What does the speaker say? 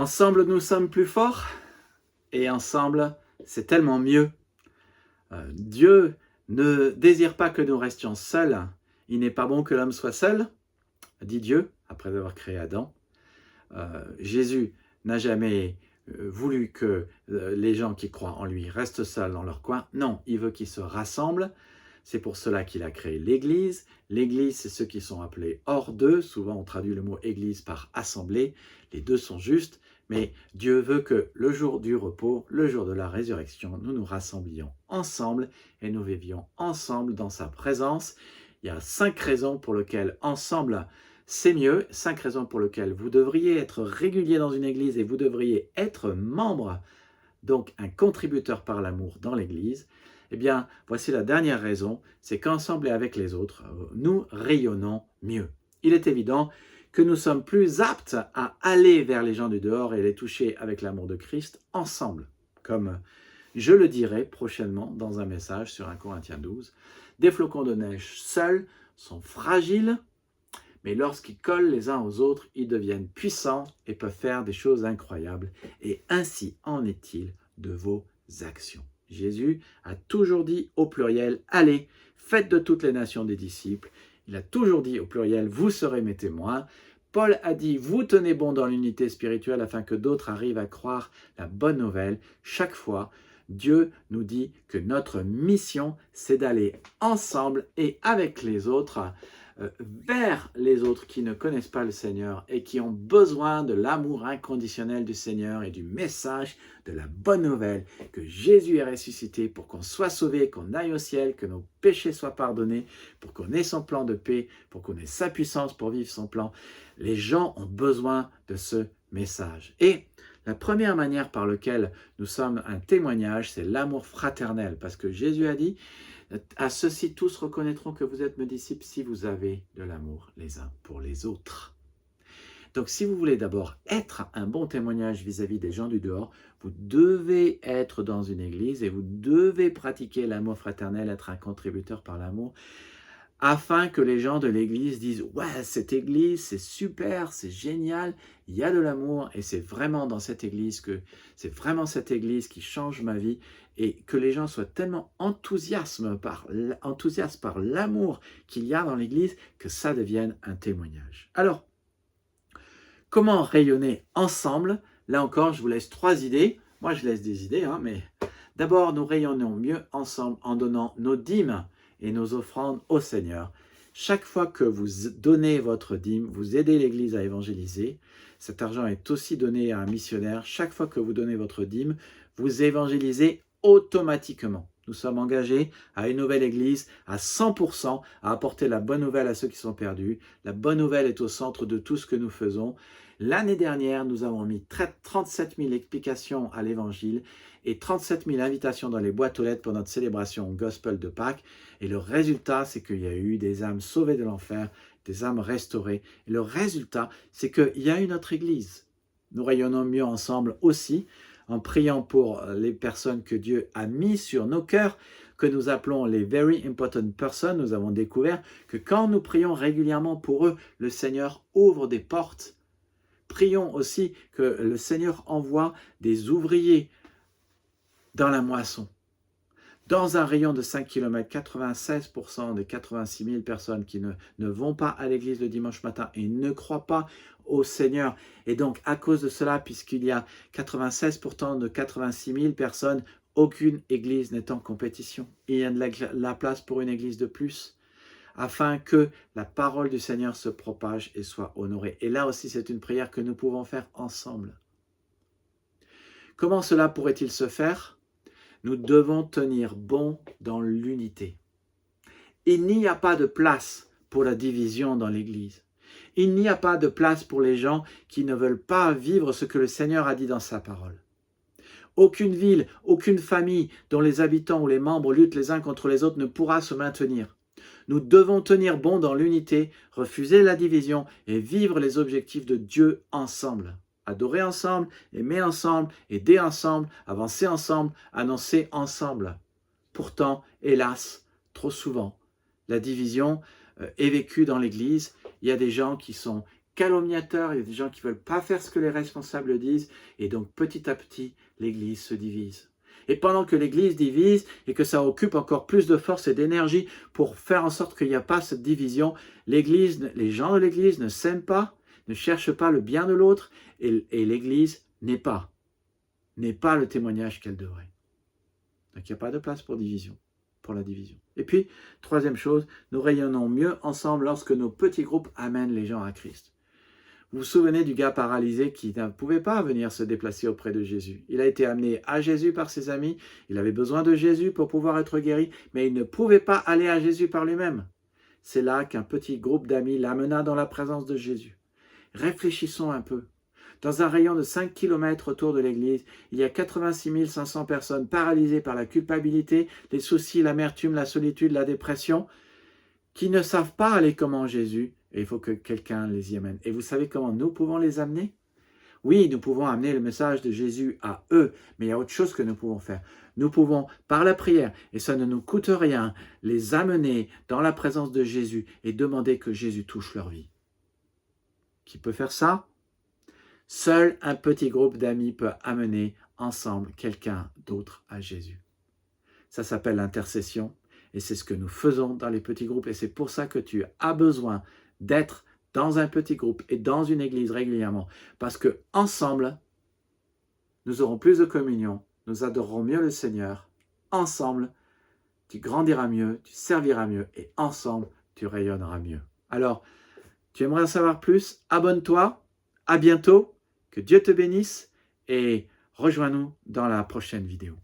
Ensemble, nous sommes plus forts et ensemble, c'est tellement mieux. Dieu ne désire pas que nous restions seuls. Il n'est pas bon que l'homme soit seul, dit Dieu, après avoir créé Adam. Jésus n'a jamais voulu que les gens qui croient en lui restent seuls dans leur coin. Non, il veut qu'ils se rassemblent. C'est pour cela qu'il a créé l'Église. L'Église, c'est ceux qui sont appelés hors d'eux. Souvent, on traduit le mot Église par assemblée. Les deux sont justes. Mais Dieu veut que le jour du repos, le jour de la résurrection, nous nous rassemblions ensemble et nous vivions ensemble dans sa présence. Il y a 5 raisons pour lesquelles ensemble, c'est mieux. 5 raisons pour lesquelles vous devriez être régulier dans une église et vous devriez être membre, donc un contributeur par l'amour dans l'église. Eh bien, voici la dernière raison, c'est qu'ensemble et avec les autres, nous rayonnons mieux. Il est évident que nous sommes plus aptes à aller vers les gens du dehors et les toucher avec l'amour de Christ ensemble, comme je le dirai prochainement dans un message sur 1 Corinthiens 12. Des flocons de neige seuls sont fragiles, mais lorsqu'ils collent les uns aux autres, ils deviennent puissants et peuvent faire des choses incroyables. Et ainsi en est-il de vos actions. Jésus a toujours dit au pluriel, allez, faites de toutes les nations des disciples. Il a toujours dit au pluriel, vous serez mes témoins. Paul a dit, vous tenez bon dans l'unité spirituelle afin que d'autres arrivent à croire la bonne nouvelle. Chaque fois, Dieu nous dit que notre mission, c'est d'aller ensemble et avec les autres, vers les autres qui ne connaissent pas le Seigneur et qui ont besoin de l'amour inconditionnel du Seigneur et du message de la bonne nouvelle que Jésus est ressuscité pour qu'on soit sauvé, qu'on aille au ciel, que nos péchés soient pardonnés, pour qu'on ait son plan de paix, pour qu'on ait sa puissance pour vivre son plan. Les gens ont besoin de ce message. Et la première manière par laquelle nous sommes un témoignage, c'est l'amour fraternel, parce que Jésus a dit, à ceux-ci tous reconnaîtront que vous êtes mes disciples si vous avez de l'amour les uns pour les autres. Donc si vous voulez d'abord être un bon témoignage vis-à-vis des gens du dehors, vous devez être dans une église et vous devez pratiquer l'amour fraternel, être un contributeur par l'amour, afin que les gens de l'église disent « Ouais, cette église, c'est super, c'est génial, il y a de l'amour et c'est vraiment dans cette église c'est vraiment cette église qui change ma vie. » Et que les gens soient tellement enthousiastes par l'amour qu'il y a dans l'église que ça devienne un témoignage. Alors, comment rayonner ensemble? Là encore, je vous laisse 3 idées. Moi, je laisse des idées, mais d'abord, nous rayonnons mieux ensemble en donnant nos dîmes et nos offrandes au Seigneur. Chaque fois que vous donnez votre dîme, vous aidez l'Église à évangéliser. Cet argent est aussi donné à un missionnaire. Chaque fois que vous donnez votre dîme, vous évangélisez automatiquement. Nous sommes engagés à une nouvelle Église à 100% à apporter la bonne nouvelle à ceux qui sont perdus. La bonne nouvelle est au centre de tout ce que nous faisons. L'année dernière, nous avons mis 37 000 explications à l'Évangile et 37 000 invitations dans les boîtes aux lettres pour notre célébration Gospel de Pâques. Et le résultat, c'est qu'il y a eu des âmes sauvées de l'enfer, des âmes restaurées. Et le résultat, c'est qu'il y a une autre Église. Nous rayonnons mieux ensemble aussi en priant pour les personnes que Dieu a mis sur nos cœurs, que nous appelons les very important persons. Nous avons découvert que quand nous prions régulièrement pour eux, le Seigneur ouvre des portes. Prions aussi que le Seigneur envoie des ouvriers dans la moisson. Dans un rayon de 5 km, 96% des 86 000 personnes qui ne vont pas à l'église le dimanche matin et ne croient pas au Seigneur. Et donc, à cause de cela, puisqu'il y a 96% de 86 000 personnes, aucune église n'est en compétition. Il y a de la place pour une église de plus, afin que la parole du Seigneur se propage et soit honorée. Et là aussi, c'est une prière que nous pouvons faire ensemble. Comment cela pourrait-il se faire? Nous devons tenir bon dans l'unité. Il n'y a pas de place pour la division dans l'Église. Il n'y a pas de place pour les gens qui ne veulent pas vivre ce que le Seigneur a dit dans sa parole. Aucune ville, aucune famille dont les habitants ou les membres luttent les uns contre les autres ne pourra se maintenir. Nous devons tenir bon dans l'unité, refuser la division et vivre les objectifs de Dieu ensemble. Adorer ensemble, aimer ensemble, aider ensemble, avancer ensemble, annoncer ensemble. Pourtant, hélas, trop souvent, la division est vécue dans l'Église. Il y a des gens qui sont calomniateurs, il y a des gens qui ne veulent pas faire ce que les responsables disent, et donc petit à petit, l'Église se divise. Et pendant que l'Église divise et que ça occupe encore plus de force et d'énergie pour faire en sorte qu'il n'y a pas cette division, l'Église, les gens de l'Église ne s'aiment pas, ne cherchent pas le bien de l'autre, et l'Église n'est pas le témoignage qu'elle devrait. Donc il n'y a pas de place pour la division. Et puis, troisième chose, nous rayonnons mieux ensemble lorsque nos petits groupes amènent les gens à Christ. Vous vous souvenez du gars paralysé qui ne pouvait pas venir se déplacer auprès de Jésus. Il a été amené à Jésus par ses amis, il avait besoin de Jésus pour pouvoir être guéri, mais il ne pouvait pas aller à Jésus par lui-même. C'est là qu'un petit groupe d'amis l'amena dans la présence de Jésus. Réfléchissons un peu. Dans un rayon de 5 km autour de l'église, il y a 86 500 personnes paralysées par la culpabilité, les soucis, l'amertume, la solitude, la dépression, qui ne savent pas aller comment Jésus, et il faut que quelqu'un les y amène. Et vous savez comment nous pouvons les amener? Oui, nous pouvons amener le message de Jésus à eux, mais il y a autre chose que nous pouvons faire. Nous pouvons, par la prière, et ça ne nous coûte rien, les amener dans la présence de Jésus et demander que Jésus touche leur vie. Qui peut faire ça? Seul un petit groupe d'amis peut amener ensemble quelqu'un d'autre à Jésus. Ça s'appelle l'intercession et c'est ce que nous faisons dans les petits groupes et c'est pour ça que tu as besoin d'être dans un petit groupe et dans une église régulièrement parce que ensemble, nous aurons plus de communion, nous adorerons mieux le Seigneur. Ensemble, tu grandiras mieux, tu serviras mieux et ensemble, tu rayonneras mieux. Alors, tu aimerais en savoir plus? Abonne-toi, à bientôt, que Dieu te bénisse et rejoins-nous dans la prochaine vidéo.